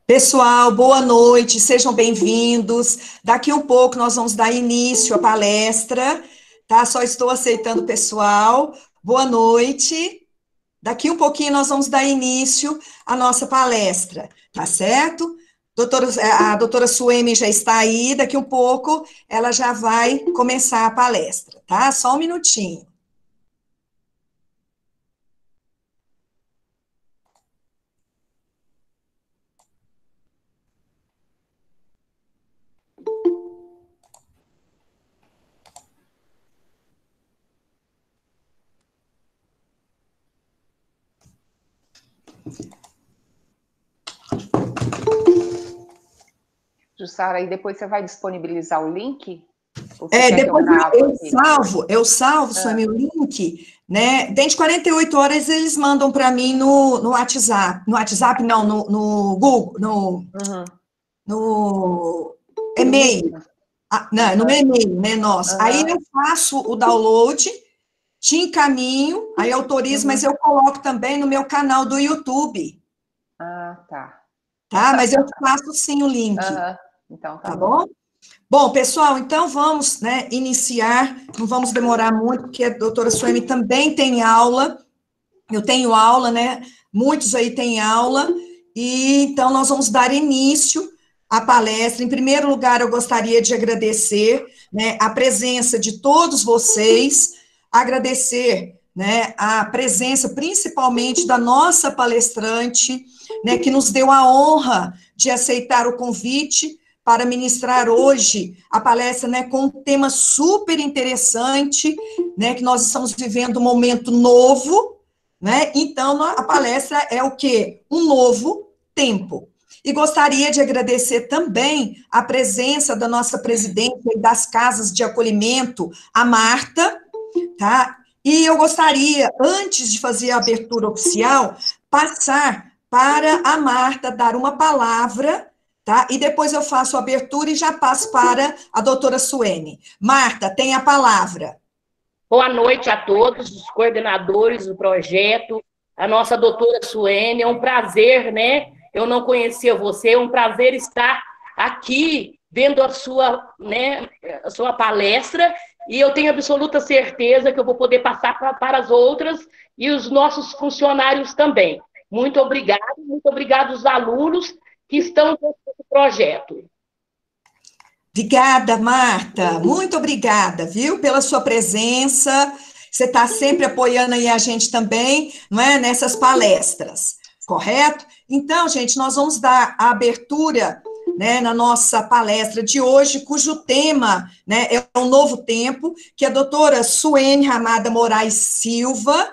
Pessoal, boa noite, sejam bem-vindos. Daqui um pouco nós vamos dar início à palestra, tá? Só estou aceitando o pessoal. Boa noite. Daqui um pouquinho nós vamos dar início à nossa palestra, tá certo? A doutora Suemi já está aí, daqui um pouco ela já vai começar a palestra, tá? Só um minutinho. Jussara, aí depois você vai disponibilizar o link? Depois eu salvo, Suemi, o link, né? Dentro de 48 horas eles mandam para mim no WhatsApp. No WhatsApp, não, no Google, no e-mail. Não, no e-mail, né, nosso. Aí eu faço o download, te encaminho, aí autorizo, mas eu coloco também no meu canal do YouTube. Ah, tá. Tá? Mas eu faço sim o link. Então tá bom? Bom, pessoal, então vamos, né, iniciar, não vamos demorar muito, porque a doutora Suemi também tem aula, eu tenho aula, né, muitos aí têm aula, e então nós vamos dar início à palestra. Em primeiro lugar, eu gostaria de agradecer, né, a presença de todos vocês, agradecer, né, a presença principalmente da nossa palestrante, né, que nos deu a honra de aceitar o convite para ministrar hoje a palestra, né, com um tema super interessante, né, que nós estamos vivendo um momento novo, né, então a palestra é o quê? Um novo tempo. E gostaria de agradecer também a presença da nossa presidente das casas de acolhimento, a Marta, tá? E eu gostaria, antes de fazer a abertura oficial, passar para a Marta dar uma palavra, tá? E depois eu faço a abertura e já passo para a doutora Suemi. Marta, tem a palavra. Boa noite a todos, os coordenadores do projeto, a nossa doutora Suemi, é um prazer, né? Eu não conhecia você, é um prazer estar aqui vendo a sua, né, a sua palestra, e eu tenho absoluta certeza que eu vou poder passar para as outras e os nossos funcionários também. Muito obrigado aos alunos que estão nesse projeto. Obrigada, Marta, muito obrigada, viu, pela sua presença, você está sempre apoiando aí a gente também, não é, nessas palestras, correto? Então, gente, nós vamos dar a abertura, né, na nossa palestra de hoje, cujo tema, né, é um novo tempo, que a doutora Suemi Ramada Moraes Silva,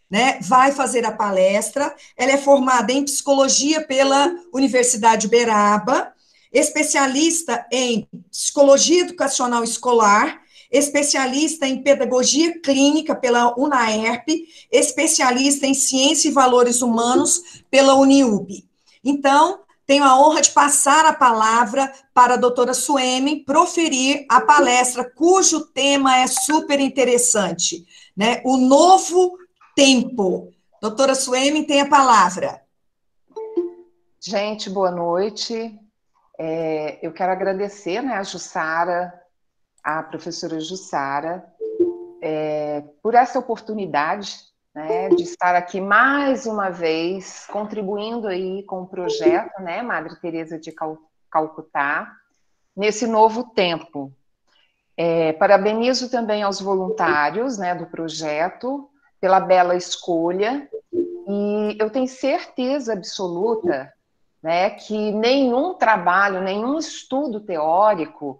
né, vai fazer a palestra. Ela é formada em psicologia pela Universidade Uberaba, especialista em psicologia educacional escolar, especialista em pedagogia clínica pela UNAERP, especialista em ciência e valores humanos pela Uniub. Então, tenho a honra de passar a palavra para a doutora Suemi proferir a palestra, cujo tema é super interessante, né? O novo tempo. Doutora Suemi, tem a palavra. Gente, boa noite. Eu quero agradecer, né, a Jussara, a professora Jussara, por essa oportunidade, né, de estar aqui mais uma vez, contribuindo aí com o projeto, né, Madre Teresa de Calcutá, nesse novo tempo. Parabenizo também aos voluntários, né, do projeto, pela bela escolha, e eu tenho certeza absoluta, né, que nenhum trabalho, nenhum estudo teórico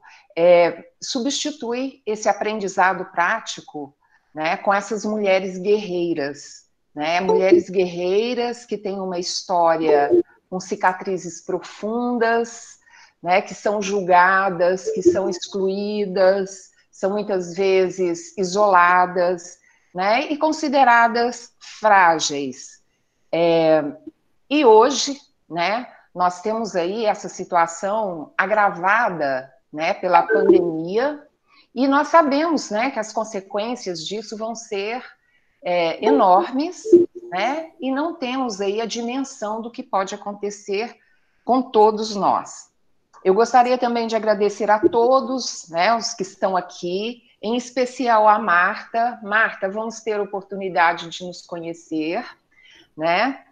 substitui esse aprendizado prático, né, com essas mulheres guerreiras, né, mulheres guerreiras que têm uma história com cicatrizes profundas, né, que são julgadas, que são excluídas, são muitas vezes isoladas, né, e consideradas frágeis. E hoje, né, nós temos aí essa situação agravada, né, pela pandemia, e nós sabemos, né, que as consequências disso vão ser enormes, né, e não temos aí a dimensão do que pode acontecer com todos nós. Eu gostaria também de agradecer a todos, né, os que estão aqui, em especial a Marta. Marta, vamos ter a oportunidade de nos conhecer, né?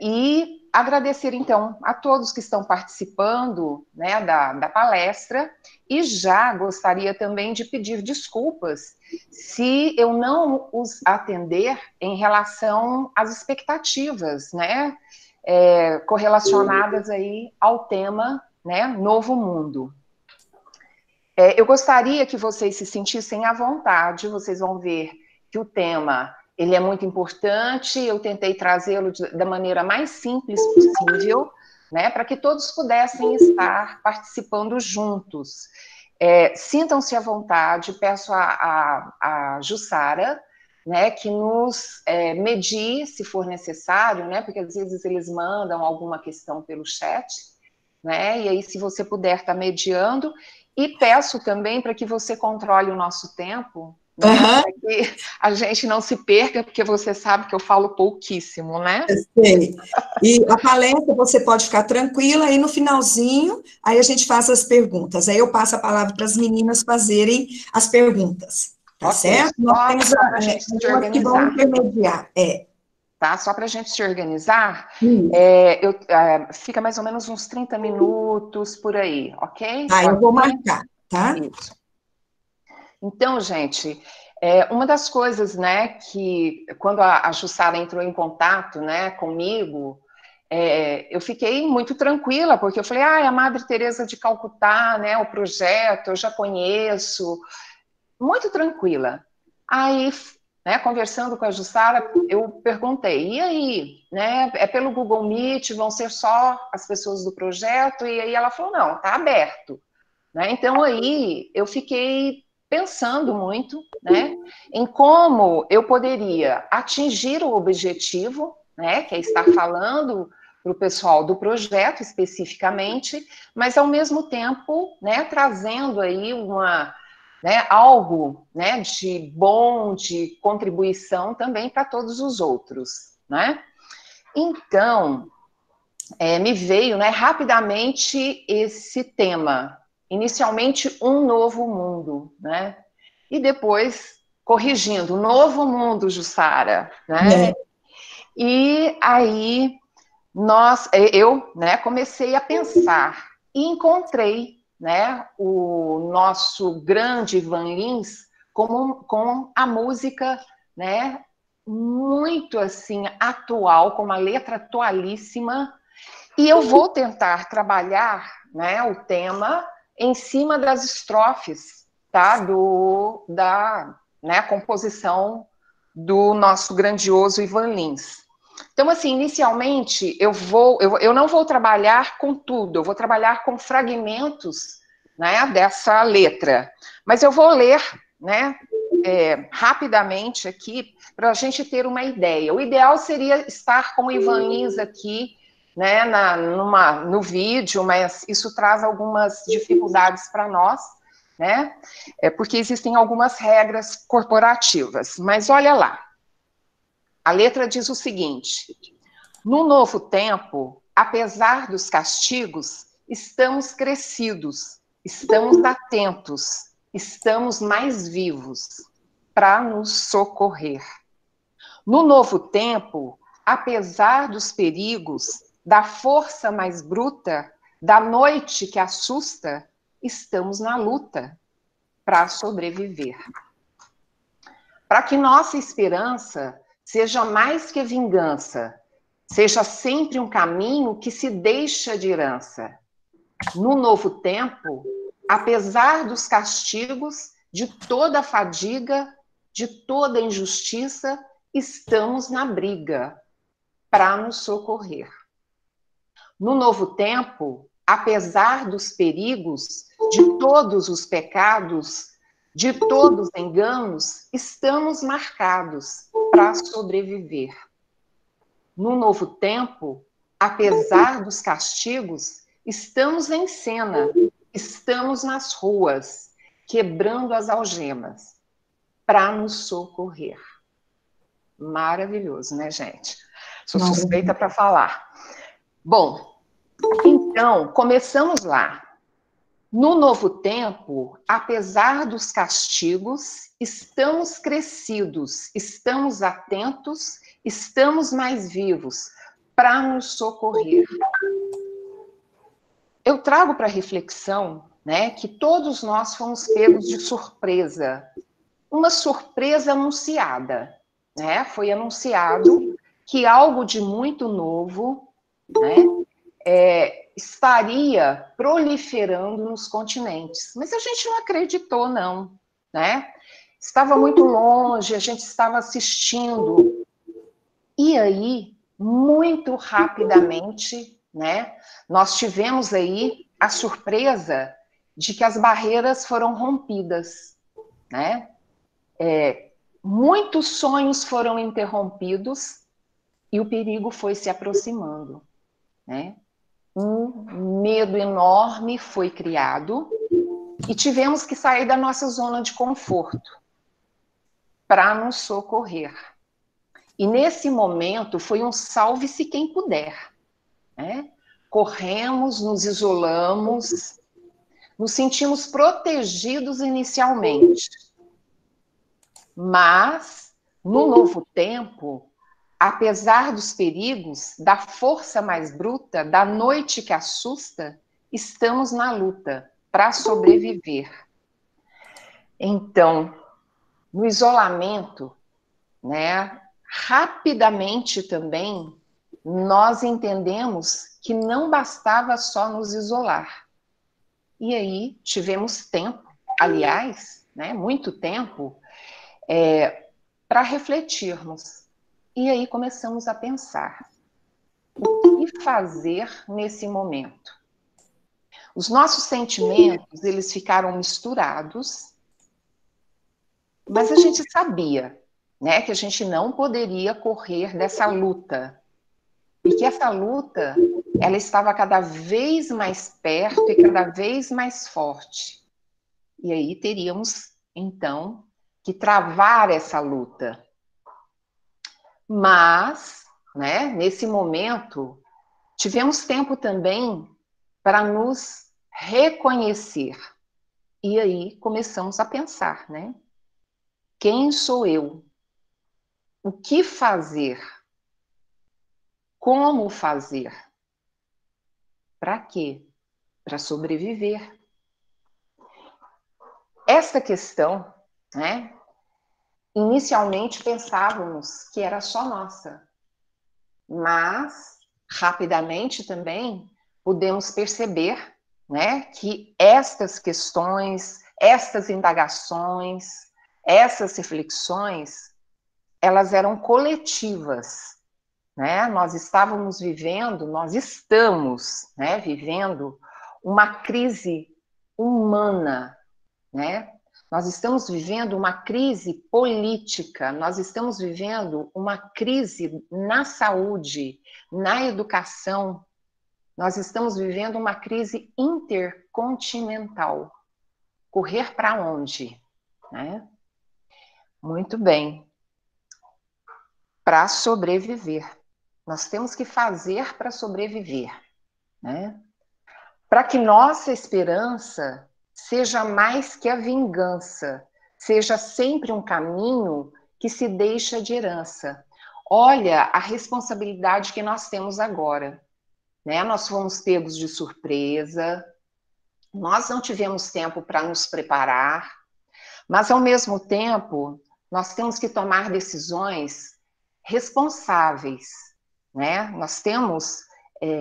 E agradecer, então, a todos que estão participando, né, da palestra, e já gostaria também de pedir desculpas se eu não os atender em relação às expectativas, né, correlacionadas aí ao tema, né, Novo Mundo. Eu gostaria que vocês se sentissem à vontade, vocês vão ver que o tema, ele é muito importante, eu tentei trazê-lo da maneira mais simples possível, né, para que todos pudessem estar participando juntos. Sintam-se à vontade, peço a Jussara, né, que nos medie, se for necessário, né, porque às vezes eles mandam alguma questão pelo chat, né, e aí se você puder estar mediando, e peço também para que você controle o nosso tempo, né, para que a gente não se perca, porque você sabe que eu falo pouquíssimo, né? Eu sei. E a palestra você pode ficar tranquila, e no finalzinho, aí a gente faz as perguntas. Aí eu passo a palavra para as meninas fazerem as perguntas. Tá certo? Nós temos para a gente se organizar. Que vão intermediar. Tá? Só para a gente se organizar, fica mais ou menos uns 30 minutos por aí, ok? Eu vou marcar, tá? Isso. Então, gente, uma das coisas, né, que quando a Jussara entrou em contato, né, comigo, eu fiquei muito tranquila, porque eu falei, a Madre Teresa de Calcutá, né, o projeto, eu já conheço, muito tranquila. Aí, né, conversando com a Jussara, eu perguntei, e aí, né, pelo Google Meet, vão ser só as pessoas do projeto? E aí ela falou, não, tá aberto. Né? Então, aí, eu fiquei pensando muito, né, em como eu poderia atingir o objetivo, né, que é estar falando para o pessoal do projeto especificamente, mas ao mesmo tempo, né, trazendo aí algo, né, de bom, de contribuição também para todos os outros, né? Então, me veio, né, rapidamente esse tema. Inicialmente, um novo mundo, né? E depois, corrigindo, novo mundo, Jussara, né? E aí, eu, né, comecei a pensar e encontrei, né, o nosso grande Ivan Lins com a música, né, muito, assim, atual, com uma letra atualíssima, e eu vou tentar trabalhar, né, o tema em cima das estrofes, tá, da composição do nosso grandioso Ivan Lins. Então, assim, inicialmente, eu não vou trabalhar com tudo, eu vou trabalhar com fragmentos, né, dessa letra. Mas eu vou ler, né, rapidamente aqui, para a gente ter uma ideia. O ideal seria estar com o Ivan Lins aqui, né, no vídeo, mas isso traz algumas dificuldades para nós, né, porque existem algumas regras corporativas. Mas olha lá. A letra diz o seguinte: no novo tempo, apesar dos castigos, estamos crescidos, estamos atentos, estamos mais vivos para nos socorrer. No novo tempo, apesar dos perigos, da força mais bruta, da noite que assusta, estamos na luta para sobreviver. Para que nossa esperança seja mais que vingança, seja sempre um caminho que se deixa de herança. No novo tempo, apesar dos castigos, de toda a fadiga, de toda a injustiça, estamos na briga para nos socorrer. No novo tempo, apesar dos perigos, de todos os pecados, de todos os enganos, estamos marcados para sobreviver. No novo tempo, apesar dos castigos, estamos em cena, estamos nas ruas, quebrando as algemas, para nos socorrer. Maravilhoso, né, gente? Sou suspeita para falar. Bom, Então, começamos lá. No novo tempo, apesar dos castigos, estamos crescidos, estamos atentos, estamos mais vivos para nos socorrer. Eu trago para reflexão, né, que todos nós fomos pegos de surpresa, uma surpresa anunciada, né? Foi anunciado que algo de muito novo, né, estaria proliferando nos continentes. Mas a gente não acreditou, não, né? Estava muito longe, a gente estava assistindo. E aí, muito rapidamente, né, nós tivemos aí a surpresa de que as barreiras foram rompidas, né? Muitos sonhos foram interrompidos e o perigo foi se aproximando, né? Um medo enorme foi criado e tivemos que sair da nossa zona de conforto para nos socorrer. E nesse momento foi um salve-se quem puder, né? Corremos, nos isolamos, nos sentimos protegidos inicialmente. Mas, no novo tempo, apesar dos perigos, da força mais bruta, da noite que assusta, estamos na luta para sobreviver. Então, no isolamento, né, rapidamente também, nós entendemos que não bastava só nos isolar. E aí tivemos tempo, aliás, né, muito tempo, para refletirmos. E aí começamos a pensar, o que fazer nesse momento? Os nossos sentimentos, eles ficaram misturados, mas a gente sabia, né, que a gente não poderia correr dessa luta. E que essa luta, ela estava cada vez mais perto e cada vez mais forte. E aí teríamos, então, que travar essa luta. Mas, né, nesse momento, tivemos tempo também para nos reconhecer. E aí começamos a pensar, né? Quem sou eu? O que fazer? Como fazer? Para quê? Para sobreviver. Essa questão, né? Inicialmente pensávamos que era só nossa, mas rapidamente também podemos perceber, né, que estas questões, estas indagações, essas reflexões, elas eram coletivas, né? Nós estamos vivendo, né, vivendo uma crise humana, né? Nós estamos vivendo uma crise política, nós estamos vivendo uma crise na saúde, na educação, nós estamos vivendo uma crise intercontinental. Correr para onde? Né? Muito bem. Para sobreviver. Nós temos que fazer para sobreviver. Né? Para que nossa esperança seja mais que a vingança, seja sempre um caminho que se deixa de herança. Olha a responsabilidade que nós temos agora, né? Nós fomos pegos de surpresa, nós não tivemos tempo para nos preparar, mas ao mesmo tempo, nós temos que tomar decisões responsáveis, né? Nós temos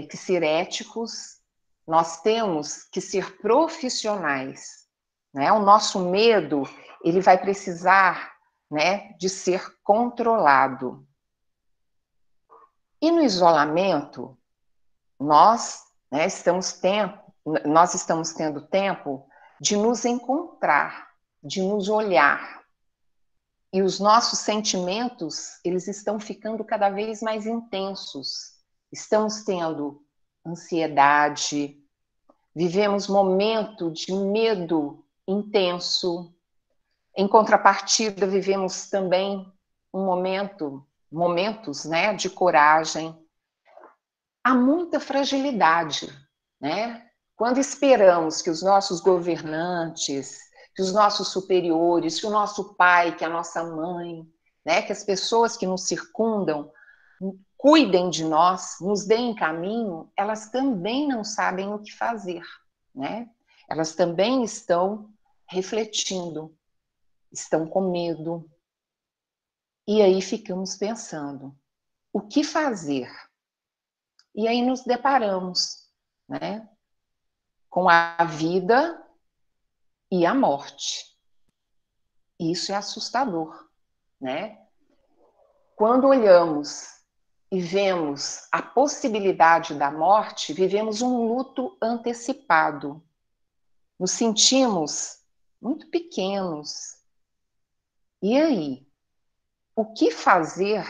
que ser éticos, nós temos que ser profissionais, né? O nosso medo, ele vai precisar, né, de ser controlado. E no isolamento, nós, né, estamos tendo tempo de nos encontrar, de nos olhar. E os nossos sentimentos, eles estão ficando cada vez mais intensos. Estamos tendo ansiedade, vivemos momento de medo intenso. Em contrapartida, vivemos também momentos, né, de coragem. há muita fragilidade, né? Quando esperamos que os nossos governantes, que os nossos superiores, que o nosso pai, que a nossa mãe, né, que as pessoas que nos circundam cuidem de nós, nos deem caminho, elas também não sabem o que fazer, né? Elas também estão refletindo, estão com medo. E aí ficamos pensando, o que fazer? E aí nos deparamos, né, com a vida e a morte. Isso é assustador, né? Quando olhamos e vemos a possibilidade da morte, vivemos um luto antecipado. Nos sentimos muito pequenos. E aí? O que fazer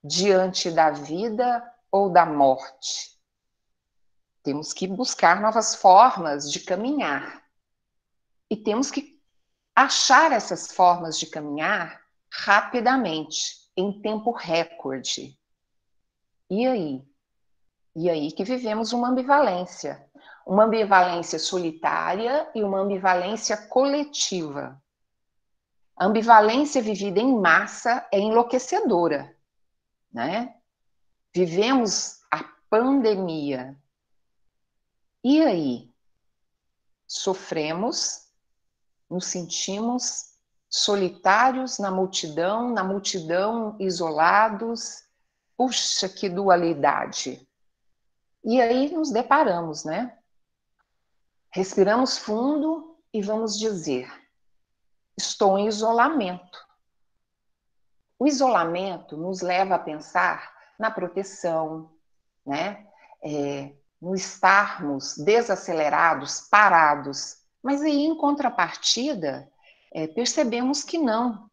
diante da vida ou da morte? Temos que buscar novas formas de caminhar. E temos que achar essas formas de caminhar rapidamente, em tempo recorde. E aí? E aí que vivemos uma ambivalência solitária e uma ambivalência coletiva. A ambivalência vivida em massa é enlouquecedora, né? Vivemos a pandemia. E aí? Sofremos, nos sentimos solitários na multidão isolados. Puxa, que dualidade! E aí nos deparamos, né? Respiramos fundo e vamos dizer: estou em isolamento. O isolamento nos leva a pensar na proteção, né? No estarmos desacelerados, parados. Mas aí, em contrapartida, percebemos que não.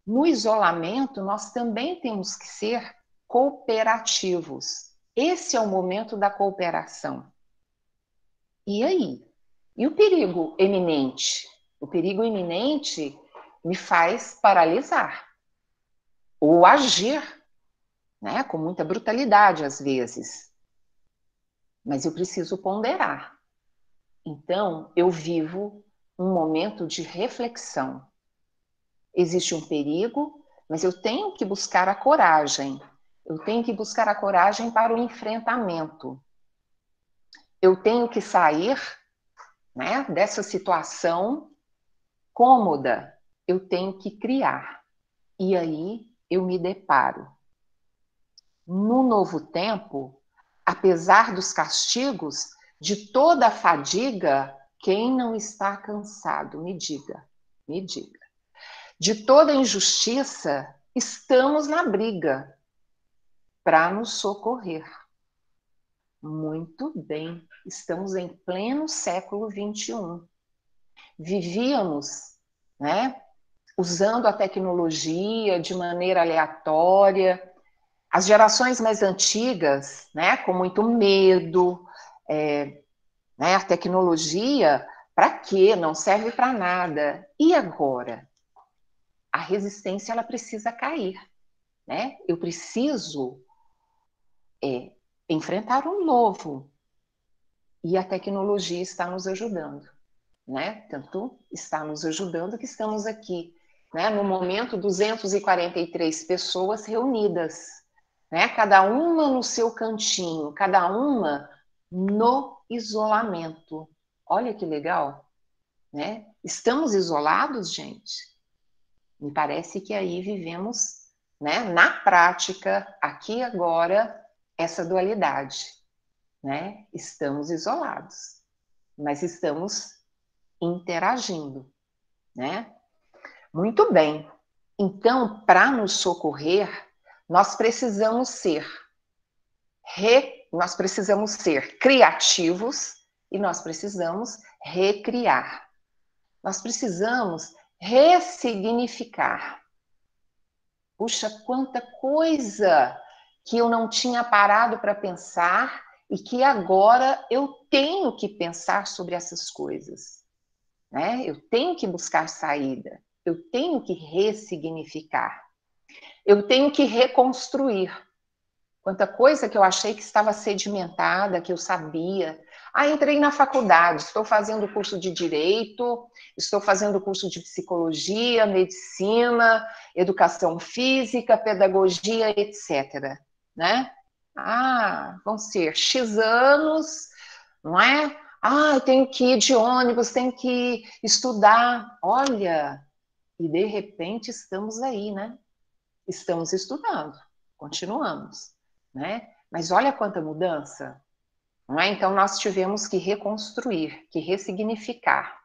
No isolamento, nós também temos que ser cooperativos. Esse é o momento da cooperação. E aí? E o perigo iminente? O perigo iminente me faz paralisar ou agir, né, com muita brutalidade às vezes. Mas eu preciso ponderar. Então, eu vivo um momento de reflexão. Existe um perigo, mas eu tenho que buscar a coragem. Eu tenho que buscar a coragem para o enfrentamento. Eu tenho que sair, né, dessa situação cômoda. Eu tenho que criar. E aí eu me deparo. No novo tempo, apesar dos castigos, de toda a fadiga, quem não está cansado? Me diga, me diga. De toda a injustiça, estamos na briga para nos socorrer. Muito bem, estamos em pleno século XXI. Vivíamos, né, usando a tecnologia de maneira aleatória. As gerações mais antigas, né, com muito medo, né, a tecnologia, para quê? Não serve para nada. E agora? A resistência ela precisa cair, né? Eu preciso enfrentar o novo. E a tecnologia está nos ajudando, né? Tanto está nos ajudando que estamos aqui, né? No momento, 243 pessoas reunidas, né? Cada uma no seu cantinho, cada uma no isolamento. Olha que legal, né? Estamos isolados, gente? Me parece que aí vivemos, né, na prática, aqui e agora, essa dualidade, né? Estamos isolados, mas estamos interagindo, né? Muito bem. Então, para nos socorrer, nós precisamos ser criativos e nós precisamos recriar. Nós precisamos ressignificar. Puxa, quanta coisa que eu não tinha parado para pensar e que agora eu tenho que pensar sobre essas coisas, né? Eu tenho que buscar saída, eu tenho que ressignificar, eu tenho que reconstruir. Quanta coisa que eu achei que estava sedimentada, que eu sabia. Entrei na faculdade, estou fazendo curso de Direito, estou fazendo curso de Psicologia, Medicina, Educação Física, Pedagogia, etc. Né? Vão ser X anos, não é? Eu tenho que ir de ônibus, tenho que estudar. Olha, e de repente estamos aí, né? Estamos estudando, continuamos, né? Mas olha quanta mudança, não é? Então nós tivemos que reconstruir, que ressignificar.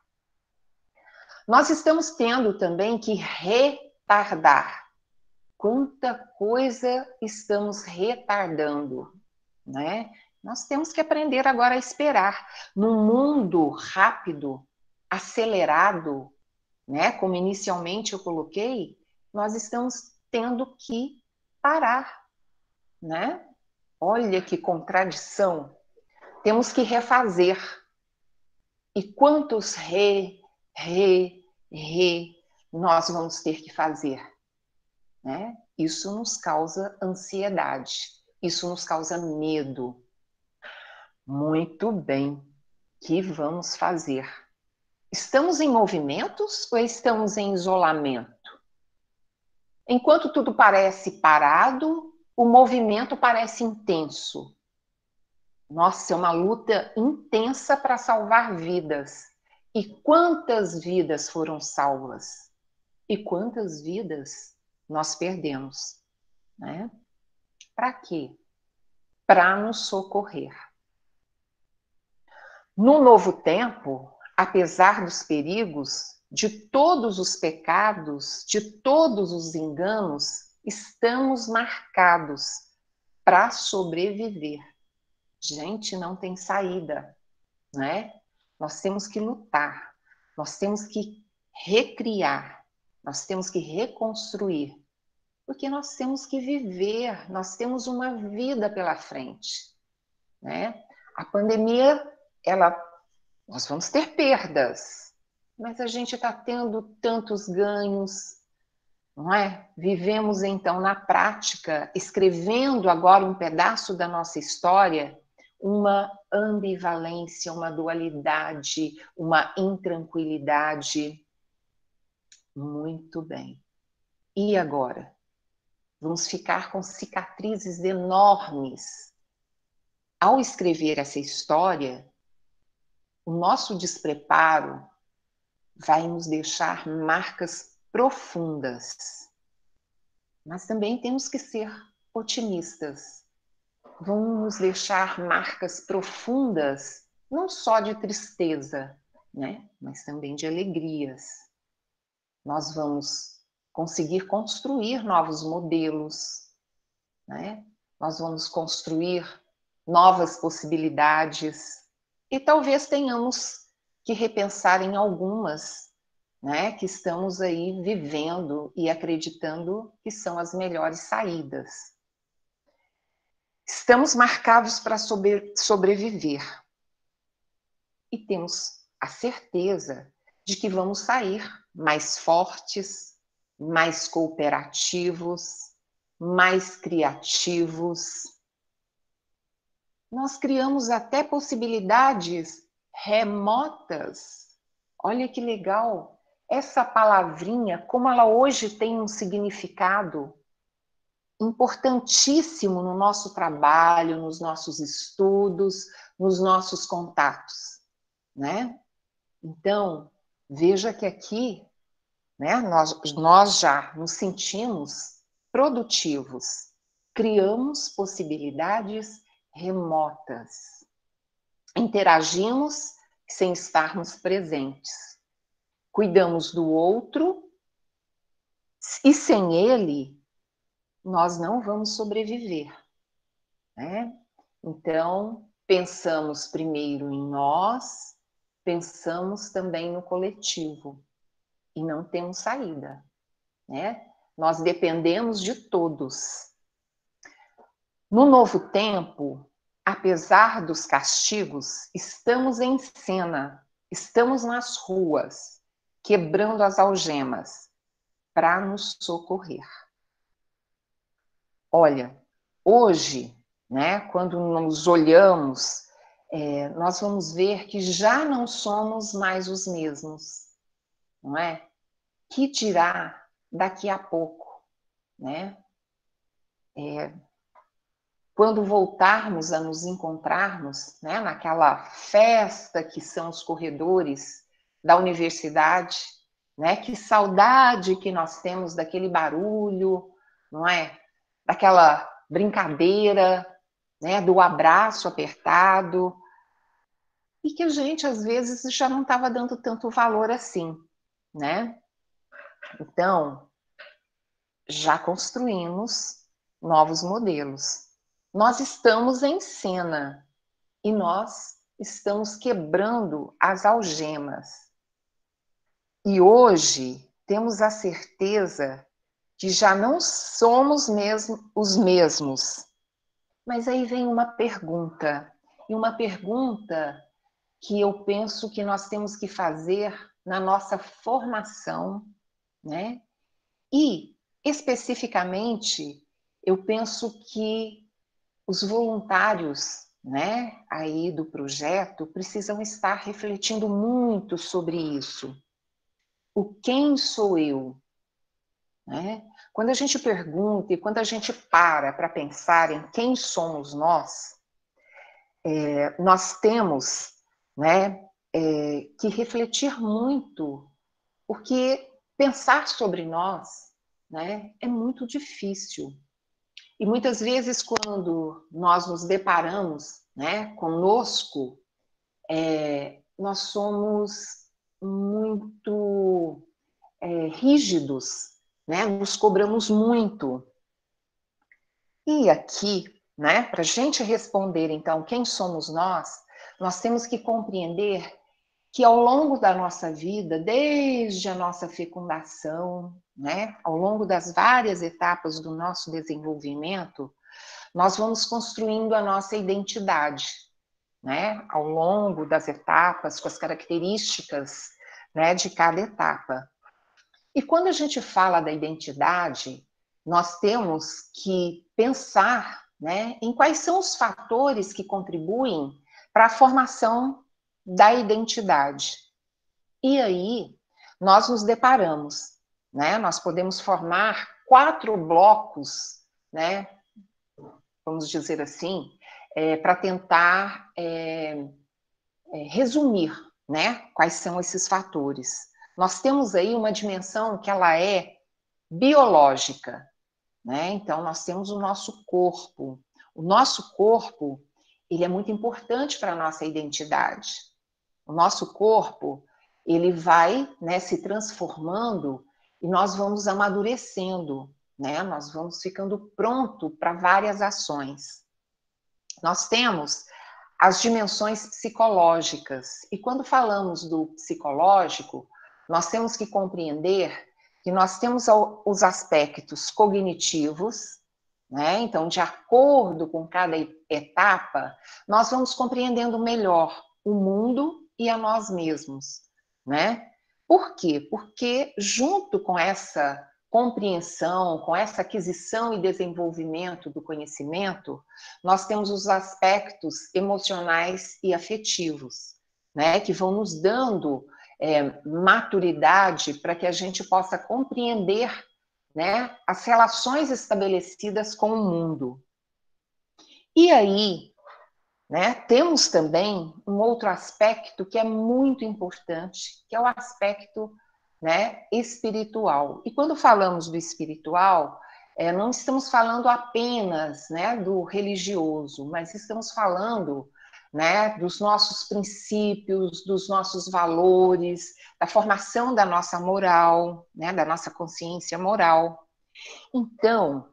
Nós estamos tendo também que retardar. Quanta coisa estamos retardando, né? Nós temos que aprender agora a esperar. Num mundo rápido, acelerado, né? Como inicialmente eu coloquei, nós estamos tendo que parar, né? Olha que contradição. Temos que refazer. E quantos nós vamos ter que fazer, né? Isso nos causa ansiedade, isso nos causa medo. Muito bem, que vamos fazer? Estamos em movimentos ou estamos em isolamento? Enquanto tudo parece parado, o movimento parece intenso. Nossa, é uma luta intensa para salvar vidas. E quantas vidas foram salvas? E quantas vidas nós perdemos? Né? Para quê? Para nos socorrer. No novo tempo, apesar dos perigos, de todos os pecados, de todos os enganos, estamos marcados para sobreviver. Gente, não tem saída, né? Nós temos que lutar, nós temos que recriar, nós temos que reconstruir, porque nós temos que viver, nós temos uma vida pela frente, né? A pandemia, nós vamos ter perdas, mas a gente está tendo tantos ganhos, não é? Vivemos então na prática, escrevendo agora um pedaço da nossa história, uma ambivalência, uma dualidade, uma intranquilidade. Muito bem. E agora? Vamos ficar com cicatrizes enormes. Ao escrever essa história, o nosso despreparo vai nos deixar marcas profundas. Mas também temos que ser otimistas. Vão nos deixar marcas profundas, não só de tristeza, né? Mas também de alegrias. Nós vamos conseguir construir novos modelos, né? Nós vamos construir novas possibilidades e talvez tenhamos que repensar em algumas, né, que estamos aí vivendo e acreditando que são as melhores saídas. Estamos marcados para sobreviver e temos a certeza de que vamos sair mais fortes, mais cooperativos, mais criativos. Nós criamos até possibilidades remotas. Olha que legal! Essa palavrinha, como ela hoje tem um significado importantíssimo no nosso trabalho, nos nossos estudos, nos nossos contatos, né? Então, veja que aqui, né, nós já nos sentimos produtivos, criamos possibilidades remotas, interagimos sem estarmos presentes, cuidamos do outro e sem ele nós não vamos sobreviver, né? Então, pensamos primeiro em nós, pensamos também no coletivo e não temos saída, né? Nós dependemos de todos. No novo tempo, apesar dos castigos, estamos em cena, estamos nas ruas, quebrando as algemas para nos socorrer. Olha, hoje, né, quando nos olhamos, nós vamos ver que já não somos mais os mesmos, não é? Que dirá daqui a pouco, né? Quando voltarmos a nos encontrarmos, né, naquela festa que são os corredores da universidade, né? Que saudade que nós temos daquele barulho, não é? Daquela brincadeira, né? Do abraço apertado, e que a gente às vezes já não estava dando tanto valor assim, né? Então, já construímos novos modelos. Nós estamos em cena e nós estamos quebrando as algemas. E hoje temos a certeza que já não somos mesmo os mesmos. Mas aí vem uma pergunta, e uma pergunta que eu penso que nós temos que fazer na nossa formação, né? E, especificamente, eu penso que os voluntários, né, aí do projeto precisam estar refletindo muito sobre isso. O quem sou eu? Né? Quando a gente pergunta e quando a gente para pensar em quem somos nós temos, né, que refletir muito, porque pensar sobre nós, né, é muito difícil. E muitas vezes, quando nós nos deparamos, né, conosco, nós somos muito rígidos, né, nos cobramos muito. E aqui, né, para a gente responder, então, quem somos nós temos que compreender que ao longo da nossa vida, desde a nossa fecundação, né, ao longo das várias etapas do nosso desenvolvimento, nós vamos construindo a nossa identidade, né, ao longo das etapas, com as características, né, de cada etapa. E quando a gente fala da identidade, nós temos que pensar, né, em quais são os fatores que contribuem para a formação da identidade. E aí, nós nos deparamos, né, nós podemos formar 4 blocos, né, vamos dizer assim, para tentar resumir, né, quais são esses fatores. Nós temos aí uma dimensão que ela é biológica, né? Então, nós temos o nosso corpo. O nosso corpo, ele é muito importante para a nossa identidade. O nosso corpo, ele vai, né, se transformando e nós vamos amadurecendo, né? Nós vamos ficando pronto para várias ações. Nós temos as dimensões psicológicas. E quando falamos do psicológico, nós temos que compreender que nós temos os aspectos cognitivos, né? Então, de acordo com cada etapa, nós vamos compreendendo melhor o mundo e a nós mesmos, né? Por quê? Porque junto com essa compreensão, com essa aquisição e desenvolvimento do conhecimento, nós temos os aspectos emocionais e afetivos, né? Que vão nos dando maturidade para que a gente possa compreender, né, as relações estabelecidas com o mundo. E aí, né, temos também um outro aspecto que é muito importante, que é o aspecto, né, espiritual. E quando falamos do espiritual, não estamos falando apenas, né, do religioso, mas estamos falando, né, dos nossos princípios, dos nossos valores, da formação da nossa moral, né, da nossa consciência moral. Então,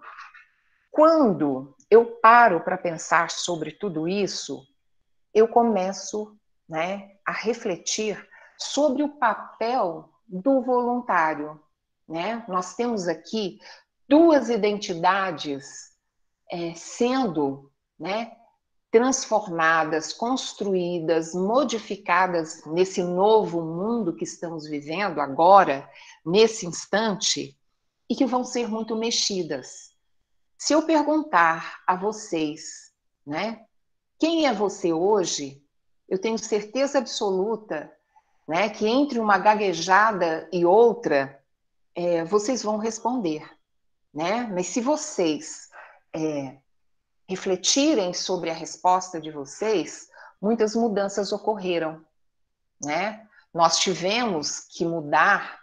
quando eu paro para pensar sobre tudo isso, eu começo, né, a refletir sobre o papel do voluntário, né? Nós temos aqui 2 identidades sendo, né, transformadas, construídas, modificadas nesse novo mundo que estamos vivendo agora, nesse instante, e que vão ser muito mexidas. Se eu perguntar a vocês, né, quem é você hoje, eu tenho certeza absoluta, né, que entre uma gaguejada e outra, vocês vão responder, né? Mas se vocês refletirem sobre a resposta de vocês, muitas mudanças ocorreram, né? Nós tivemos que mudar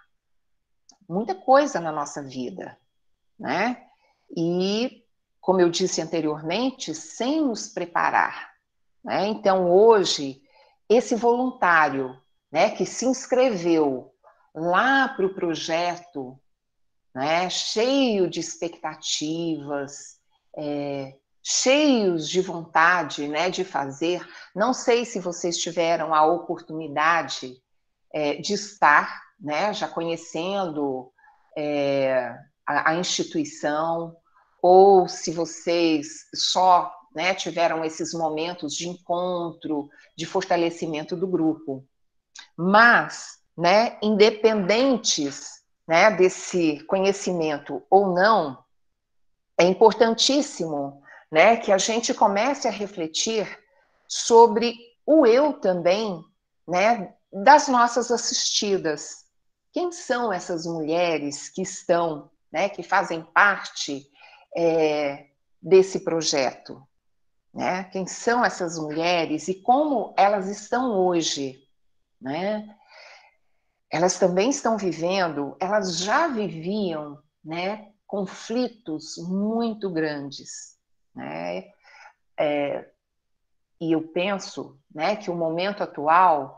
muita coisa na nossa vida, né? E, como eu disse anteriormente, sem nos preparar, né? Então, hoje, esse voluntário, né, que se inscreveu lá para o projeto, né, cheio de expectativas, cheios de vontade, né, de fazer. Não sei se vocês tiveram a oportunidade de estar, né, já conhecendo a instituição, ou se vocês só, né, tiveram esses momentos de encontro, de fortalecimento do grupo. Mas, né, independentes, né, desse conhecimento ou não, é importantíssimo, né, que a gente comece a refletir sobre o eu também, né, das nossas assistidas. Quem são essas mulheres que estão, né, que fazem parte desse projeto? Né? Quem são essas mulheres e como elas estão hoje? Né? Elas também estão vivendo, elas já viviam, né, conflitos muito grandes, né? E eu penso, né, que o momento atual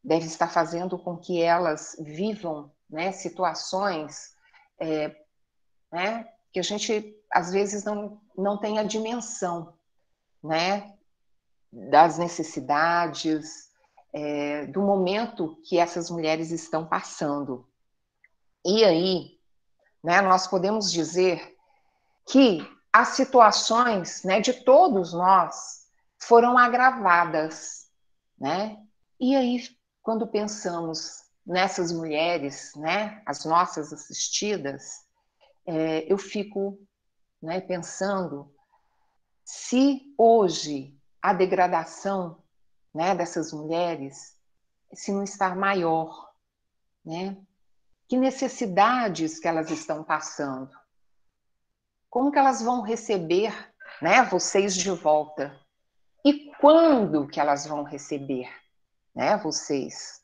deve estar fazendo com que elas vivam, né, situações né, que a gente às vezes não tem a dimensão, né, das necessidades, do momento que essas mulheres estão passando. E aí, né, nós podemos dizer que as situações, né, de todos nós foram agravadas, né? E aí, quando pensamos nessas mulheres, né, as nossas assistidas, eu fico, né, pensando se hoje a degradação, né, dessas mulheres, se não está maior, né? Que necessidades que elas estão passando? Como que elas vão receber, né, vocês de volta? E quando que elas vão receber, né, vocês?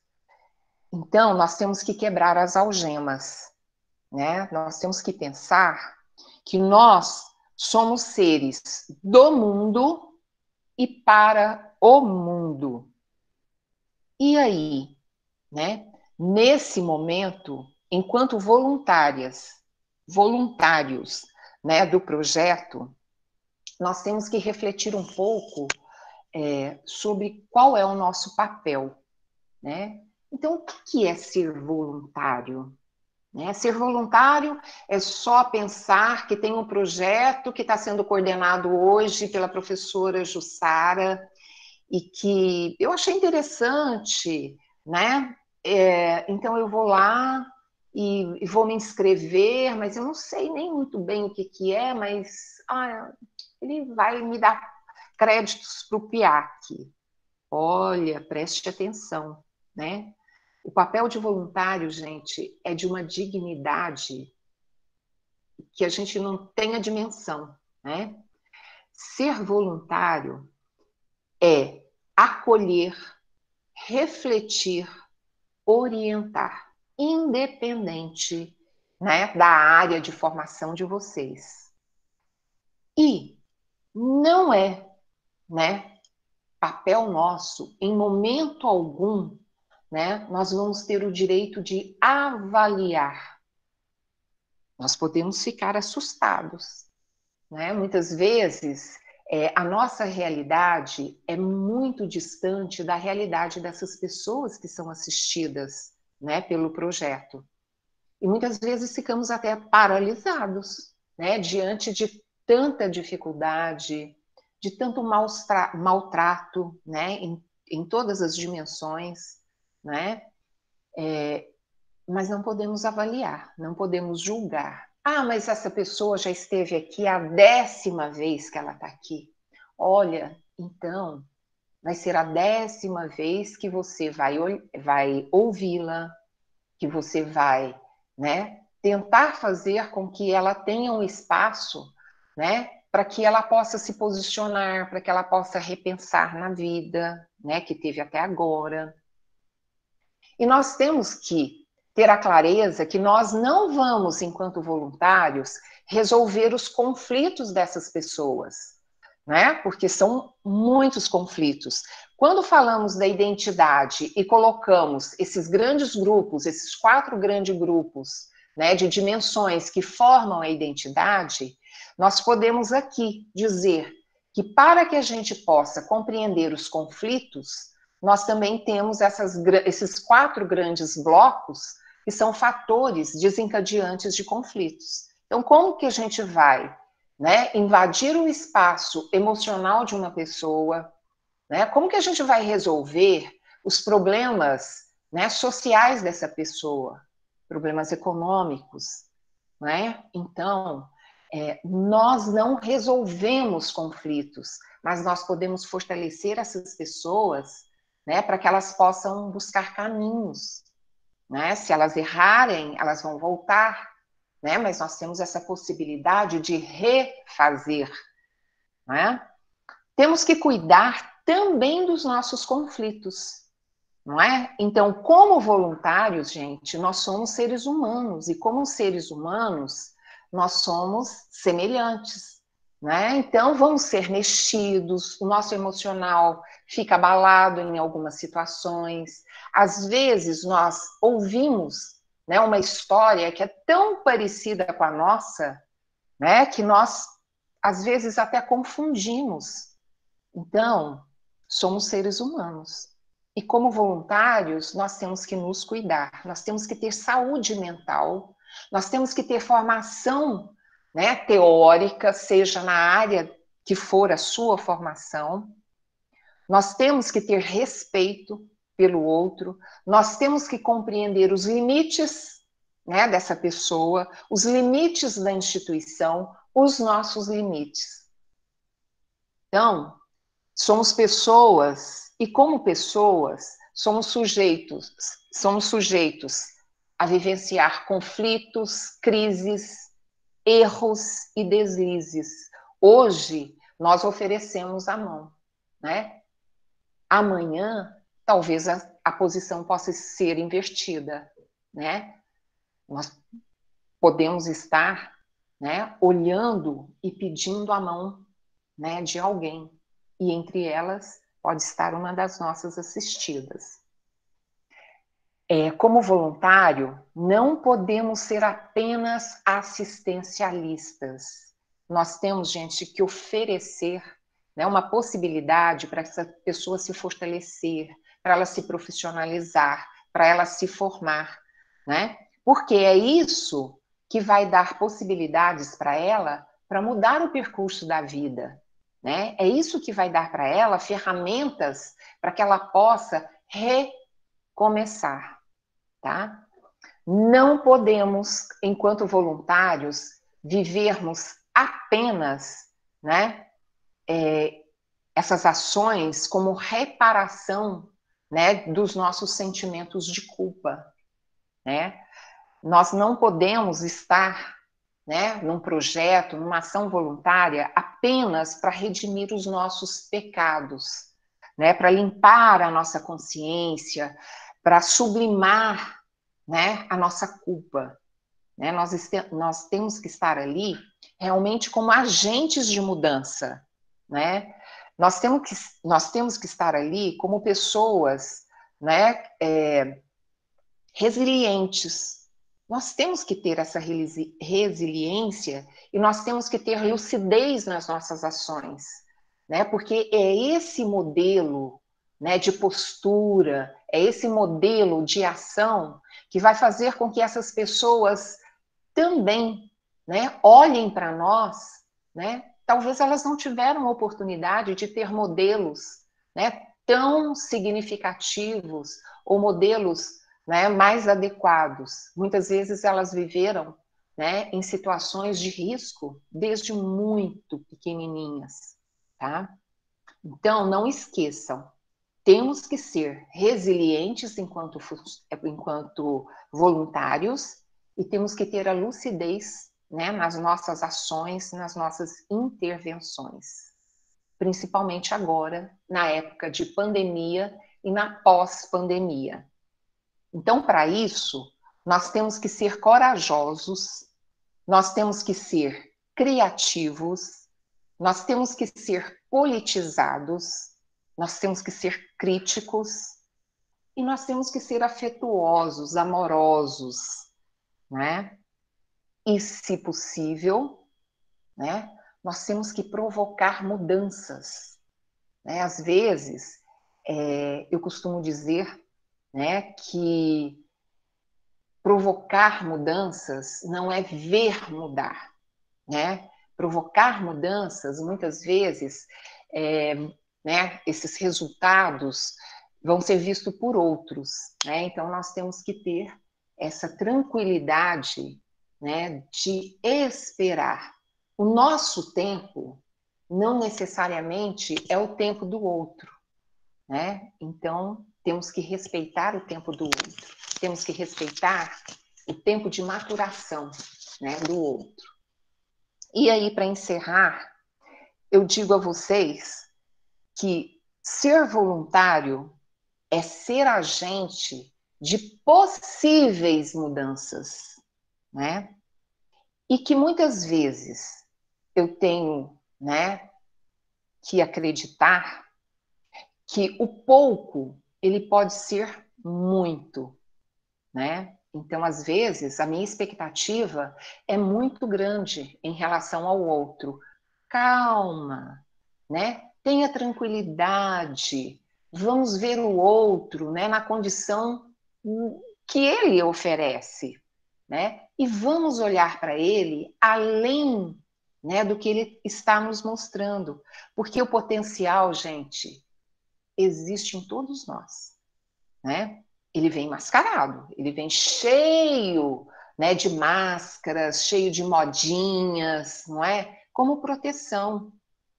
Então, nós temos que quebrar as algemas, né? Nós temos que pensar que nós somos seres do mundo e para o mundo. E aí, né? Nesse momento, enquanto voluntários, né, do projeto, nós temos que refletir um pouco sobre qual é o nosso papel, né? Então, o que é ser voluntário? Né? Ser voluntário é só pensar que tem um projeto que está sendo coordenado hoje pela professora Jussara e que eu achei interessante, né? Então eu vou lá e vou me inscrever, mas eu não sei nem muito bem o que é, mas ele vai me dar créditos para o PIAC. Olha, preste atenção, né? O papel de voluntário, gente, é de uma dignidade que a gente não tem a dimensão, né? Ser voluntário é acolher, refletir, orientar, independente, né, da área de formação de vocês. E não é, né, papel nosso, em momento algum, né, nós vamos ter o direito de avaliar. Nós podemos ficar assustados, né? Muitas vezes a nossa realidade é muito distante da realidade dessas pessoas que são assistidas, né, pelo projeto. E muitas vezes ficamos até paralisados, né, diante de tanta dificuldade, de tanto maltrato, né, em todas as dimensões, né? Mas não podemos avaliar, não podemos julgar, Ah, mas essa pessoa já esteve aqui a 10ª vez que ela está aqui. Olha, então, vai ser a 10ª vez que você vai ouvi-la, que você vai, né, tentar fazer com que ela tenha um espaço, né, para que ela possa se posicionar, para que ela possa repensar na vida, né, que teve até agora. E nós temos que ter a clareza que nós não vamos, enquanto voluntários, resolver os conflitos dessas pessoas, né? Porque são muitos conflitos. Quando falamos da identidade e colocamos esses grandes grupos, esses 4 grandes grupos, né, de dimensões que formam a identidade, nós podemos aqui dizer que para que a gente possa compreender os conflitos, nós também temos esses 4 grandes blocos que são fatores desencadeantes de conflitos. Então, como que a gente vai, né, invadir o espaço emocional de uma pessoa, né? Como que a gente vai resolver os problemas, né, sociais dessa pessoa, problemas econômicos, né? Então, nós não resolvemos conflitos, mas nós podemos fortalecer essas pessoas, né, para que elas possam buscar caminhos, né? Se elas errarem, elas vão voltar, né? Mas nós temos essa possibilidade de refazer, né? Temos que cuidar também dos nossos conflitos, não é? Então, como voluntários, gente, nós somos seres humanos, e como seres humanos, nós somos semelhantes, né? Então, vamos ser mexidos, o nosso emocional fica abalado em algumas situações. Às vezes, nós ouvimos, né, uma história que é tão parecida com a nossa, né, que nós, às vezes, até confundimos. Então, somos seres humanos. E como voluntários, nós temos que nos cuidar, nós temos que ter saúde mental, nós temos que ter formação, né, teórica, seja na área que for a sua formação. Nós temos que ter respeito pelo outro, nós temos que compreender os limites, né, dessa pessoa, os limites da instituição, os nossos limites. Então, somos pessoas, e como pessoas, somos sujeitos a vivenciar conflitos, crises, erros e deslizes. Hoje, nós oferecemos a mão, né? Amanhã, talvez a posição possa ser invertida, né? Nós podemos estar, né, olhando e pedindo a mão, né, de alguém. E entre elas pode estar uma das nossas assistidas. Como voluntário, não podemos ser apenas assistencialistas. Nós temos, gente, que oferecer, né, uma possibilidade para essa pessoa se fortalecer, para ela se profissionalizar, para ela se formar, né? Porque é isso que vai dar possibilidades para ela para mudar o percurso da vida, né? É isso que vai dar para ela ferramentas para que ela possa recomeçar, tá? Não podemos, enquanto voluntários, vivermos apenas, né, essas ações como reparação, né, dos nossos sentimentos de culpa, né? Nós não podemos estar, né, num projeto, numa ação voluntária, apenas para redimir os nossos pecados, né, para limpar a nossa consciência, para sublimar, né, a nossa culpa. Né? Nós temos que estar ali realmente como agentes de mudança. Né? Nós temos que estar ali como pessoas, né, resilientes. Nós temos que ter essa resiliência e nós temos que ter lucidez nas nossas ações, né? Porque é esse modelo, né, de postura, é esse modelo de ação que vai fazer com que essas pessoas também, né, olhem para nós, né? Talvez elas não tiveram a oportunidade de ter modelos, né, tão significativos ou modelos, né, mais adequados. Muitas vezes elas viveram, né, em situações de risco desde muito pequenininhas, tá? Então, não esqueçam, temos que ser resilientes enquanto voluntários e temos que ter a lucidez, né, nas nossas ações, nas nossas intervenções, principalmente agora, na época de pandemia e na pós-pandemia. Então, para isso, nós temos que ser corajosos, nós temos que ser criativos, nós temos que ser politizados, nós temos que ser críticos e nós temos que ser afetuosos, amorosos, né? E, se possível, né, nós temos que provocar mudanças, né? Às vezes, eu costumo dizer, né, que provocar mudanças não é ver mudar, né? Provocar mudanças, muitas vezes, né, esses resultados vão ser vistos por outros, né? Então, nós temos que ter essa tranquilidade, né, de esperar. O nosso tempo não necessariamente é o tempo do outro, né? Então, temos que respeitar o tempo do outro, temos que respeitar o tempo de maturação, né, do outro. E aí, para encerrar, eu digo a vocês que ser voluntário é ser agente de possíveis mudanças, né? E que muitas vezes eu tenho, né, que acreditar que o pouco, ele pode ser muito, né? Então, às vezes, a minha expectativa é muito grande em relação ao outro. Calma, né? Tenha tranquilidade. Vamos ver o outro, né, na condição que ele oferece, né? E vamos olhar para ele além, né, do que ele está nos mostrando. Porque o potencial, gente, existe em todos nós, né? Ele vem mascarado, ele vem cheio, né, de máscaras, cheio de modinhas, não é? Como proteção,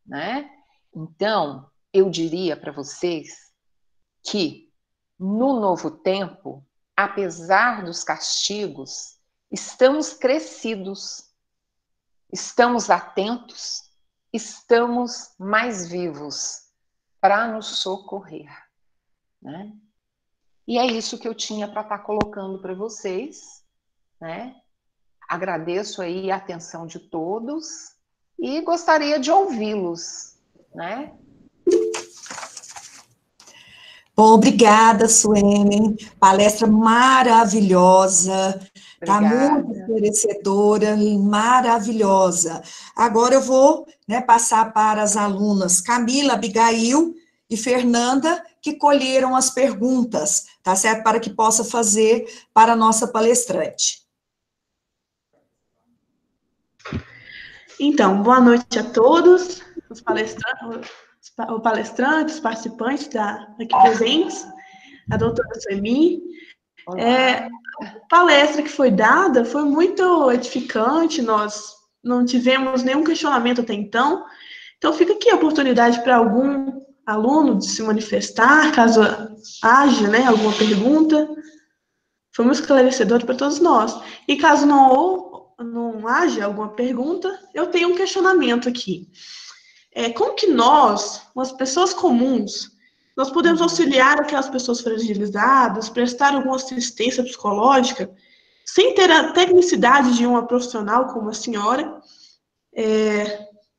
né? Então, eu diria para vocês que no novo tempo, apesar dos castigos, estamos crescidos, estamos atentos, estamos mais vivos para nos socorrer, né? E é isso que eu tinha para estar colocando para vocês, né? Agradeço aí a atenção de todos e gostaria de ouvi-los, né? Bom, obrigada, Suene. Palestra maravilhosa, tá muito esclarecedora e maravilhosa. Agora eu vou, né, passar para as alunas Camila, Abigail e Fernanda, que colheram as perguntas, tá certo? Para que possa fazer para a nossa palestrante. Então, boa noite a todos, os palestrantes, participantes aqui presentes, a doutora Suemi. A palestra que foi dada foi muito edificante, nós não tivemos nenhum questionamento até então, então fica aqui a oportunidade para algum aluno de se manifestar, caso haja, né, alguma pergunta. Foi muito esclarecedor para todos nós. E caso não haja alguma pergunta, eu tenho um questionamento aqui. Como que nós, as pessoas comuns, nós podemos auxiliar aquelas pessoas fragilizadas, prestar alguma assistência psicológica, sem ter a tecnicidade de uma profissional como a senhora,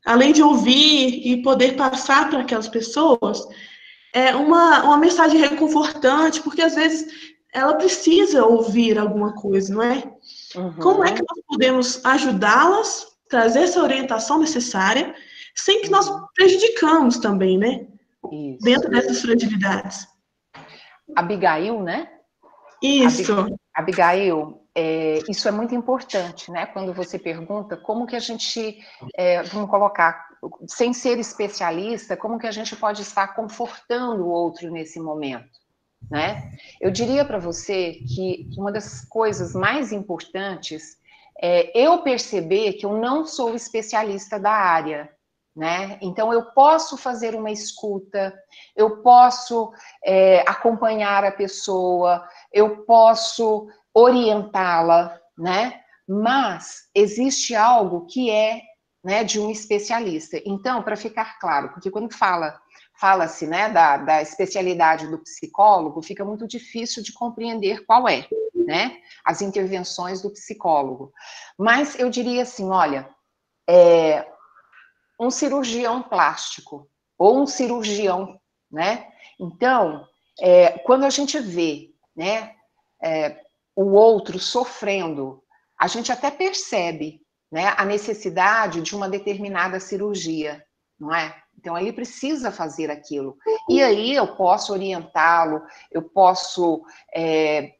além de ouvir e poder passar para aquelas pessoas uma mensagem reconfortante, porque às vezes ela precisa ouvir alguma coisa, não é? Como é que nós podemos ajudá-las, trazer essa orientação necessária, sem que nós prejudicamos também, né? Isso. Dentro dessas fragilidades. Abigail, né? Isso. Abigail, isso é muito importante, né? Quando você pergunta como que a gente, vamos colocar, sem ser especialista, como que a gente pode estar confortando o outro nesse momento, né? Eu diria para você que uma das coisas mais importantes eu perceber que eu não sou especialista da área, né? Então, eu posso fazer uma escuta, eu posso acompanhar a pessoa, eu posso orientá-la, né? Mas existe algo que é, né, de um especialista. Então, para ficar claro, porque quando fala-se, né, da especialidade do psicólogo, fica muito difícil de compreender qual é, né, as intervenções do psicólogo. Mas eu diria assim, olha, um cirurgião plástico, ou um cirurgião, né? Então, quando a gente vê, né, o outro sofrendo, a gente até percebe, né, a necessidade de uma determinada cirurgia, não é? Então, ele precisa fazer aquilo. E aí eu posso orientá-lo, eu posso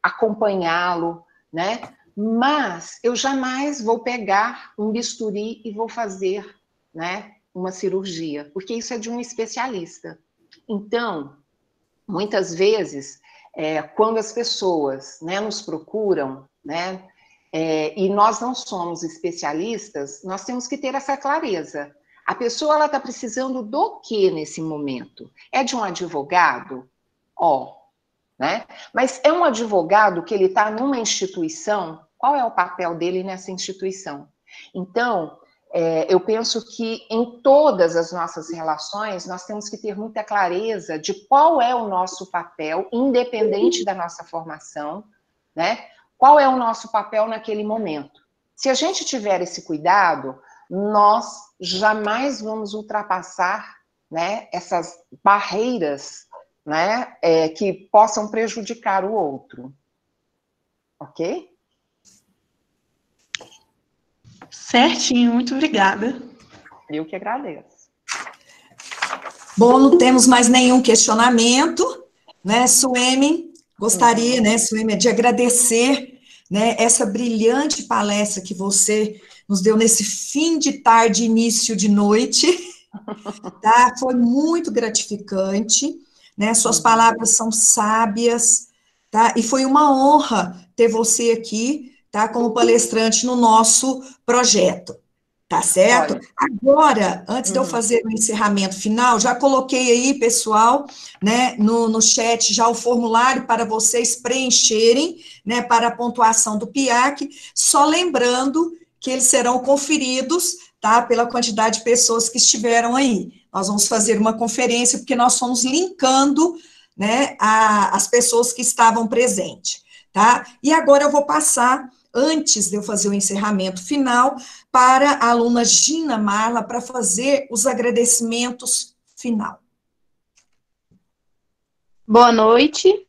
acompanhá-lo, né? Mas eu jamais vou pegar um bisturi e vou fazer, né, uma cirurgia, porque isso é de um especialista. Então, muitas vezes, quando as pessoas, né, nos procuram, né, e nós não somos especialistas, nós temos que ter essa clareza. A pessoa, ela está precisando do que nesse momento? É de um advogado? Né? Mas é um advogado que ele está numa instituição, qual é o papel dele nessa instituição? Então, eu penso que em todas as nossas relações, nós temos que ter muita clareza de qual é o nosso papel, independente da nossa formação, né? Qual é o nosso papel naquele momento. Se a gente tiver esse cuidado, nós jamais vamos ultrapassar, né, essas barreiras, né, que possam prejudicar o outro. Ok? Certinho, muito obrigada. Eu que agradeço. Bom, não temos mais nenhum questionamento, né, Suemi? Gostaria, né, Suemi, de agradecer, né, essa brilhante palestra que você nos deu nesse fim de tarde, início de noite, tá? Foi muito gratificante, né? Suas palavras são sábias, tá? E foi uma honra ter você aqui, tá? Como palestrante no nosso projeto. Tá certo? Olha. Agora, antes de eu fazer o encerramento final, já coloquei aí, pessoal, né, no chat já o formulário para vocês preencherem, né, para a pontuação do PIAC, só lembrando que eles serão conferidos, tá, pela quantidade de pessoas que estiveram aí. Nós vamos fazer uma conferência, porque nós fomos linkando, né, as pessoas que estavam presentes, tá? E agora eu vou passar, antes de eu fazer o encerramento final, para a aluna Gina Marla, para fazer os agradecimentos final. Boa noite.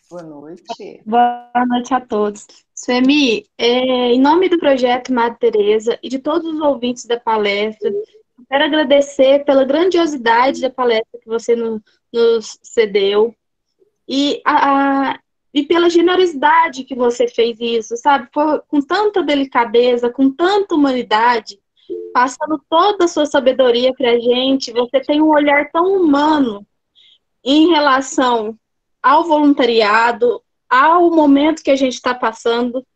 Boa noite. Boa noite a todos. Suemi, em nome do projeto Madre Teresa e de todos os ouvintes da palestra, quero agradecer pela grandiosidade da palestra que você nos cedeu e pela generosidade que você fez isso, sabe? Com tanta delicadeza, com tanta humanidade, passando toda a sua sabedoria para a gente. Você tem um olhar tão humano em relação ao voluntariado, ao momento que a gente está passando,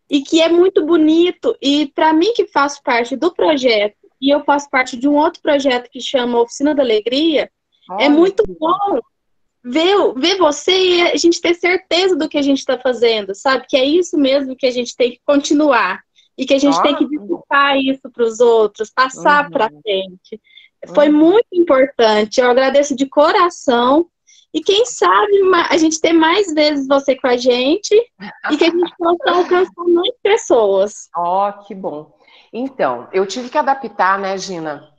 e que é muito bonito. E para mim, que faço parte do projeto, e eu faço parte de um outro projeto que chama Oficina da Alegria, é muito bom ver você e a gente ter certeza do que a gente está fazendo, sabe? Que é isso mesmo que a gente tem que continuar. E que a gente tem que divulgar isso para os outros, passar para frente. Foi muito importante. Eu agradeço de coração. E quem sabe a gente ter mais vezes você com a gente e que a gente possa alcançar mais pessoas. Que bom. Então, eu tive que adaptar, né, Gina,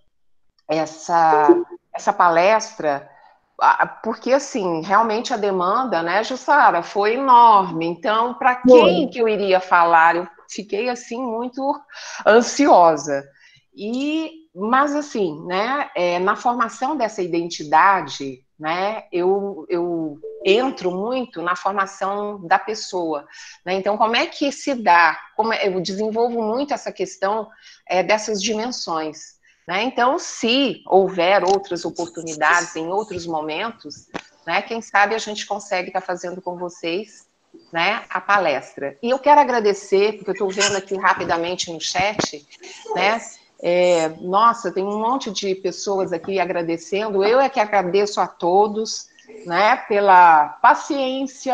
essa palestra, porque, assim, realmente a demanda, né, Jussara, foi enorme. Então, para quem que eu iria falar? Eu fiquei, assim, muito ansiosa. Mas, assim, né, na formação dessa identidade, né, eu entro muito na formação da pessoa, né? Então, como é que se dá? Eu desenvolvo muito essa questão dessas dimensões, né? Então, se houver outras oportunidades em outros momentos, né, quem sabe a gente consegue estar fazendo com vocês, né, a palestra. E eu quero agradecer, porque eu estou vendo aqui rapidamente no chat, né, nossa, tem um monte de pessoas aqui agradecendo, eu é que agradeço a todos, né, pela paciência,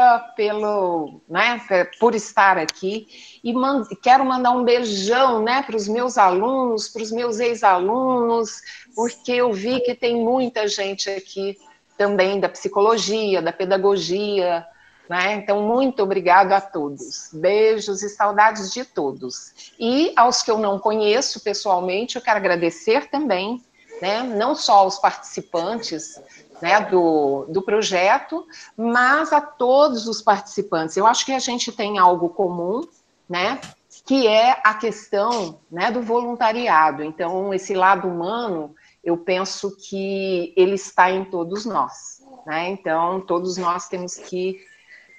né, por estar aqui, e quero mandar um beijão, né, para os meus alunos, para os meus ex-alunos, porque eu vi que tem muita gente aqui também da psicologia, da pedagogia, né? Então, muito obrigado a todos. Beijos e saudades de todos. E aos que eu não conheço pessoalmente, eu quero agradecer também, né? Não só aos participantes, né, do projeto, mas a todos os participantes. Eu acho que a gente tem algo comum, né, que é a questão, né, do voluntariado. Então, esse lado humano, eu penso que ele está em todos nós, né? Então, todos nós temos que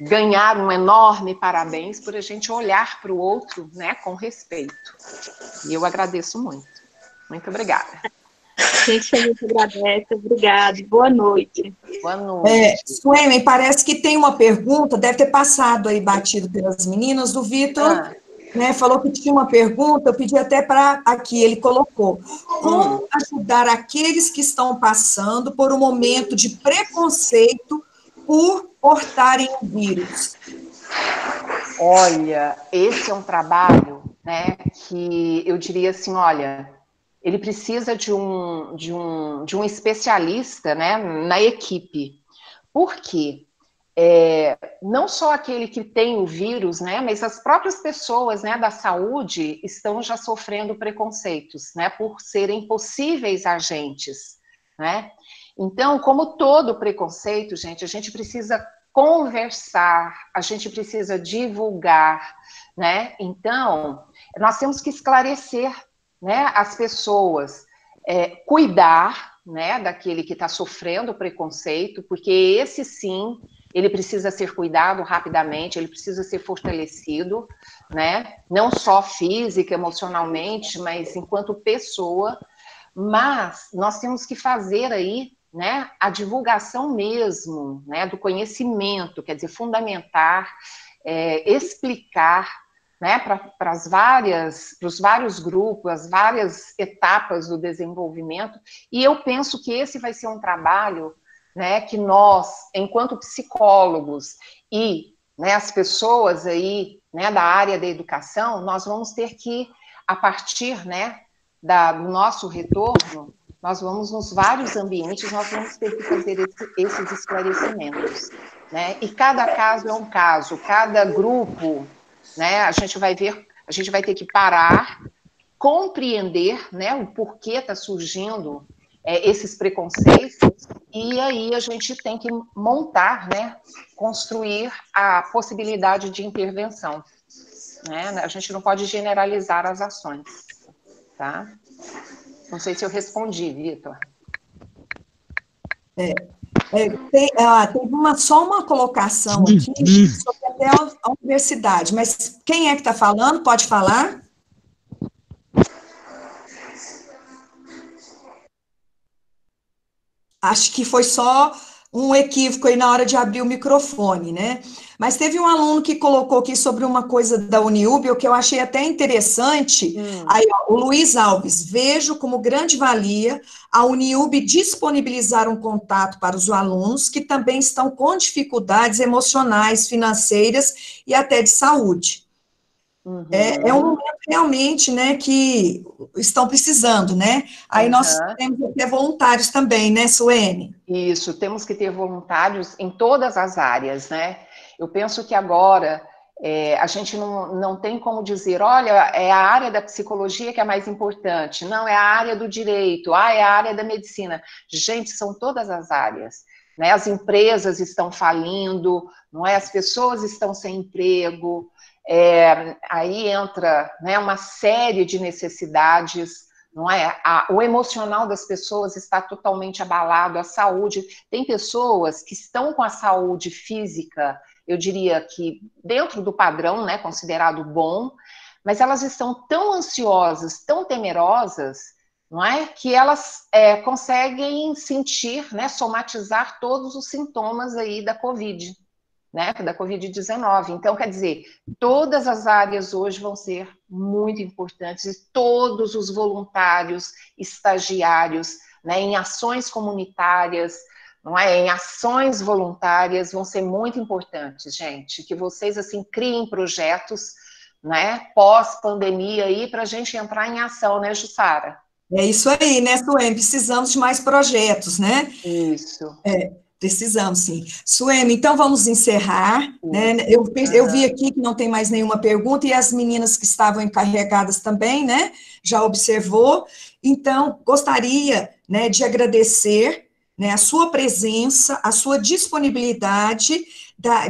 ganhar um enorme parabéns por a gente olhar para o outro, né, com respeito. E eu agradeço muito. Muito obrigada. A gente muito agradece. Obrigada. Boa noite. Boa noite. Suelen, parece que tem uma pergunta, deve ter passado aí batido pelas meninas, do Vitor, né, falou que tinha uma pergunta, eu pedi até para aqui, ele colocou, como ajudar aqueles que estão passando por um momento de preconceito por portarem o vírus? Olha, esse é um trabalho, né, que eu diria assim, olha, ele precisa de um especialista, né, na equipe. Por quê? Não só aquele que tem o vírus, né, mas as próprias pessoas, né, da saúde estão já sofrendo preconceitos, né, por serem possíveis agentes, né? Então, como todo preconceito, gente, a gente precisa conversar, a gente precisa divulgar, né? Então, nós temos que esclarecer, né, as pessoas, cuidar, né, daquele que está sofrendo preconceito, porque esse sim, ele precisa ser cuidado rapidamente, ele precisa ser fortalecido, né? Não só física, emocionalmente, mas enquanto pessoa. Mas nós temos que fazer aí, né, a divulgação mesmo, né, do conhecimento, quer dizer, fundamentar, explicar, né, para os vários grupos, as várias etapas do desenvolvimento, e eu penso que esse vai ser um trabalho, né, que nós, enquanto psicólogos e, né, as pessoas aí, né, da área da educação, nós vamos ter que, a partir, né, do nosso retorno, nós vamos nos vários ambientes, nós vamos ter que fazer esses esclarecimentos, né? E cada caso é um caso, cada grupo, né? A gente vai ter que parar, compreender, né, o porquê está surgindo esses preconceitos, e aí a gente tem que montar, né, construir a possibilidade de intervenção, né? A gente não pode generalizar as ações. Tá? Não sei se eu respondi, Vitor. Teve só uma colocação aqui sobre até a universidade, mas quem é que está falando? Pode falar? Acho que foi só um equívoco aí na hora de abrir o microfone, né? Mas teve um aluno que colocou aqui sobre uma coisa da Uniub, o que eu achei até interessante. Aí, ó, o Luiz Alves, vejo como grande valia a Uniub disponibilizar um contato para os alunos que também estão com dificuldades emocionais, financeiras e até de saúde. É um momento realmente, né, que estão precisando, né? Aí nós temos que ter voluntários também, né, Suene? Isso, temos que ter voluntários em todas as áreas, né? Eu penso que agora a gente não tem como dizer, olha, é a área da psicologia que é mais importante, não, é a área do direito, é a área da medicina. Gente, são todas as áreas, né? As empresas estão falindo, não é? As pessoas estão sem emprego, aí entra, né, uma série de necessidades, não é? O emocional das pessoas está totalmente abalado, a saúde. Tem pessoas que estão com a saúde física, eu diria que dentro do padrão, né, considerado bom, mas elas estão tão ansiosas, tão temerosas, não é? Que elas conseguem sentir, né, somatizar todos os sintomas aí da Covid. né, da Covid-19. Então, quer dizer, todas as áreas hoje vão ser muito importantes, e todos os voluntários, estagiários, né, em ações comunitárias, não é? Em ações voluntárias vão ser muito importantes, gente, que vocês, assim, criem projetos, né, pós-pandemia aí, para a gente entrar em ação, né, Jussara? É isso aí, né, Suene? Precisamos de mais projetos, né? Isso. Precisamos, sim. Suene, então vamos encerrar, né? Eu vi aqui que não tem mais nenhuma pergunta, e as meninas que estavam encarregadas também, né? Já observou. Então, gostaria, né, de agradecer, né, a sua presença, a sua disponibilidade,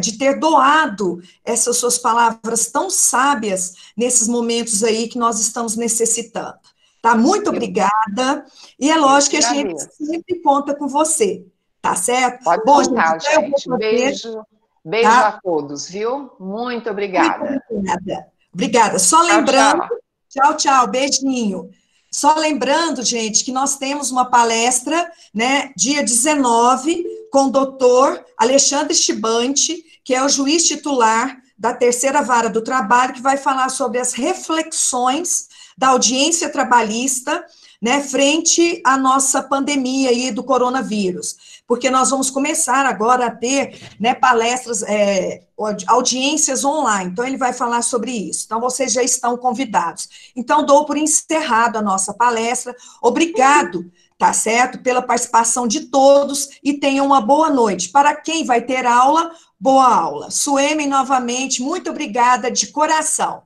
de ter doado essas suas palavras tão sábias nesses momentos aí que nós estamos necessitando. Tá? Muito obrigada. E é lógico que a gente sempre conta com você. Tá certo? Pode contar, gente. Beijo tá? A todos, viu? Muito obrigada. Obrigada. Só Tchau, lembrando... tchau. Tchau, beijinho. Só lembrando, gente, que nós temos uma palestra, né, dia 19, com o doutor Alexandre Chibante, que é o juiz titular da Terceira Vara do Trabalho, que vai falar sobre as reflexões da audiência trabalhista, né, frente à nossa pandemia aí do coronavírus, porque nós vamos começar agora a ter, né, palestras, audiências online, então ele vai falar sobre isso, então vocês já estão convidados. Então, dou por encerrado a nossa palestra, obrigado, tá certo, pela participação de todos, e tenham uma boa noite. Para quem vai ter aula, boa aula. Suene, novamente, muito obrigada de coração.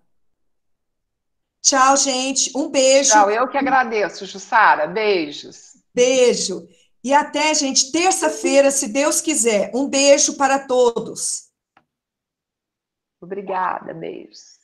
Tchau, gente. Um beijo. Tchau, eu que agradeço, Jussara. Beijos. Beijo. E até, gente, terça-feira, se Deus quiser. Um beijo para todos. Obrigada, beijos.